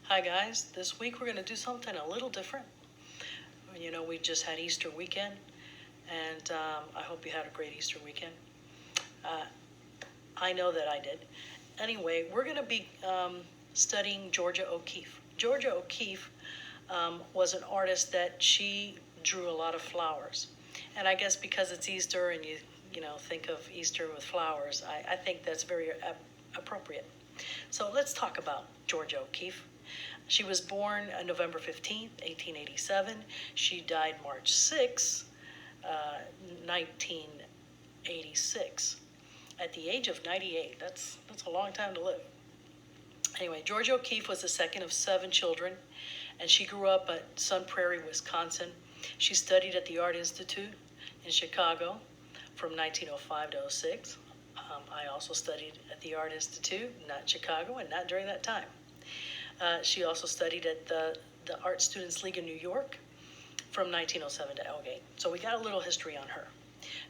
Hi guys, this week we're going to do something a little different. You know, we just had Easter weekend, and I hope you had a great Easter weekend. Uh, I know that I did. Anyway, we're going to be studying Georgia O'Keeffe. Georgia O'Keeffe was an artist that she drew a lot of flowers. And I guess because it's Easter and you think of Easter with flowers, I think that's very appropriate. So let's talk about Georgia O'Keeffe. She was born November 15th, 1887. She died March 6th, 1986, at the age of 98. That's a long time to live. Anyway, Georgia O'Keeffe was the second of 7 children, and she grew up at Sun Prairie, Wisconsin. She studied at the Art Institute in Chicago from 1905 to 06. I also studied at the Art Institute, not Chicago, and not during that time. She also studied at the Art Students League in New York from 1907 to 08. So we got a little history on her.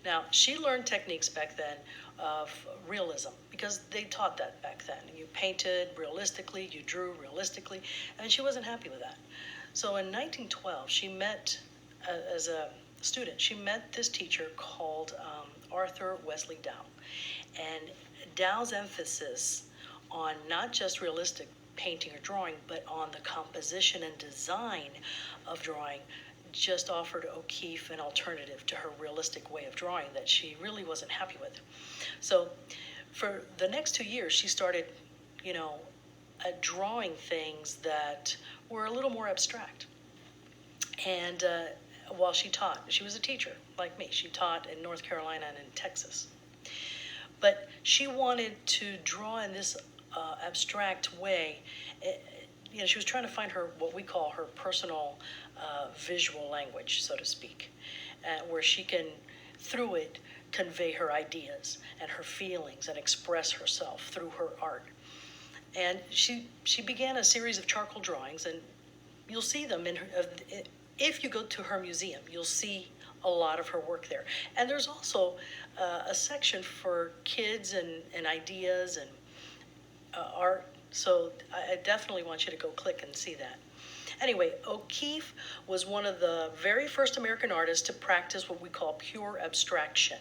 Now, she learned techniques back then of realism because they taught that back then. You painted realistically, you drew realistically, and she wasn't happy with that. So in 1912, she met, as a student, she met this teacher called Arthur Wesley Dow. And Dow's emphasis on not just realistic painting or drawing, but on the composition and design of drawing just offered O'Keeffe an alternative to her realistic way of drawing that she really wasn't happy with. So for the next 2 years, she started, drawing things that were a little more abstract. And while she taught, she was a teacher like me. She taught in North Carolina and in Texas. But she wanted to draw in this abstract way. She was trying to find what we call her personal visual language, so to speak, where she can, through it, convey her ideas and her feelings and express herself through her art. And she began a series of charcoal drawings, and you'll see them if you go to her museum, you'll see a lot of her work there. And there's also a section for kids and ideas and art. So I definitely want you to go click and see that. Anyway, O'Keeffe was one of the very first American artists to practice what we call pure abstraction.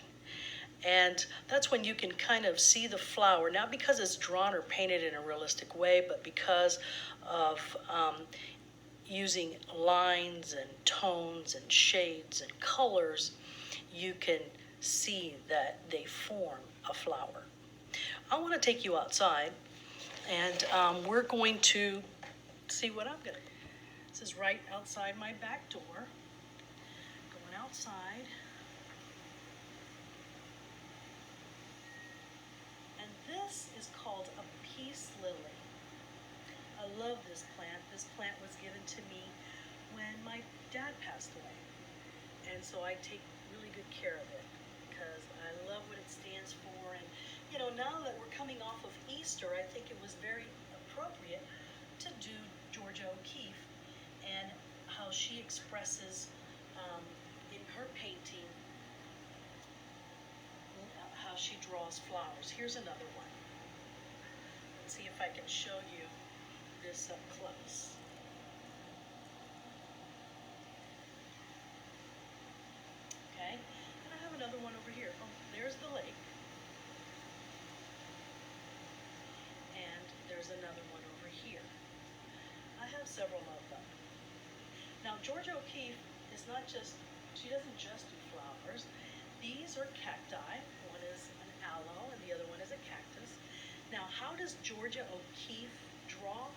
And that's when you can kind of see the flower, not because it's drawn or painted in a realistic way, but because of using lines and tones and shades and colors, you can see that they form a flower. I want to take you outside, and we're going to see what I'm going to do. This is right outside my back door. Going outside. And this is called a peace lily. I love this plant. This plant was given to me when my dad passed away. And so I take really good care of it because I love what it stands for. And, now that we're coming off of Easter, I think it was very appropriate to do Georgia O'Keeffe and how she expresses in her painting how she draws flowers. Here's another one. Let's see if I can show you this up close. Okay, and I have another one over here. Oh, there's the lake. And there's another one over here. I have several of them. Now, Georgia O'Keeffe is she doesn't just do flowers. These are cacti. One is an aloe and the other one is a cactus. Now, how does Georgia O'Keeffe draw?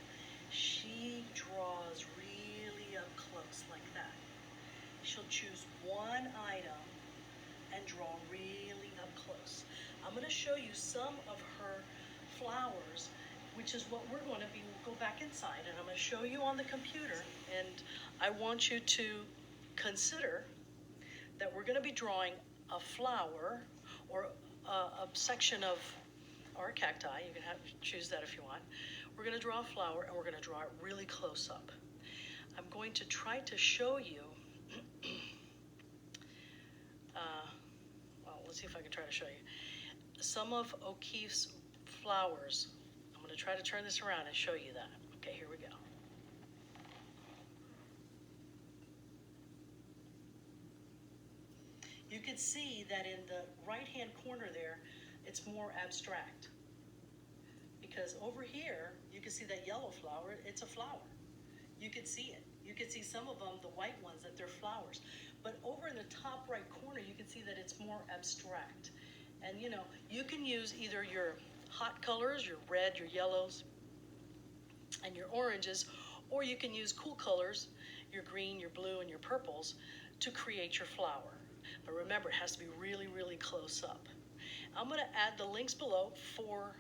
She draws really up close like that. She'll choose one item and draw really up close. I'm going to show you some of her flowers, which is what we're going to be. We'll go back inside and I'm going to show you on the computer, and I want you to consider that we're going to be drawing a flower or a section of our cacti. You can choose that if you want. We're going to draw a flower and we're going to draw it really close up. I'm going to try to show you let's see if I can try to show you some of O'Keeffe's flowers. I'm going to try to turn this around and show you that. Okay, here we go. see that in the right-hand corner there, it's more abstract. Because over here, you can see that yellow flower, it's a flower. You could see it. You could see some of them, the white ones, that they're flowers. But over in the top right corner, you can see that it's more abstract. And you know, you can use either your hot colors, your red, your yellows, and your oranges, or you can use cool colors, your green, your blue, and your purples, to create your flower. But remember, it has to be really, really close up. I'm going to add the links below for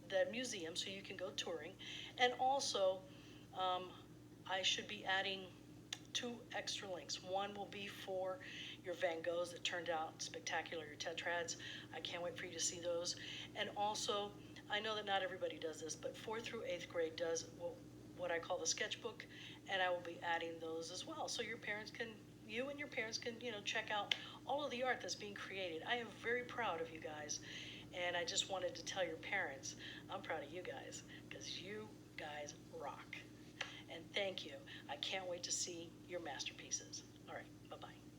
the museum so you can go touring. And also, I should be adding 2 extra links. One will be for your Van Goghs that turned out spectacular, your tetrads. I can't wait for you to see those. And also, I know that not everybody does this, but 4th through 8th grade does what I call the sketchbook, and I will be adding those as well. So your parents can, you and your parents can, you know, check out all of the art that's being created. I am very proud of you guys, and I just wanted to tell your parents, I'm proud of you guys, because you guys rock. And thank you. I can't wait to see your masterpieces. All right, bye-bye.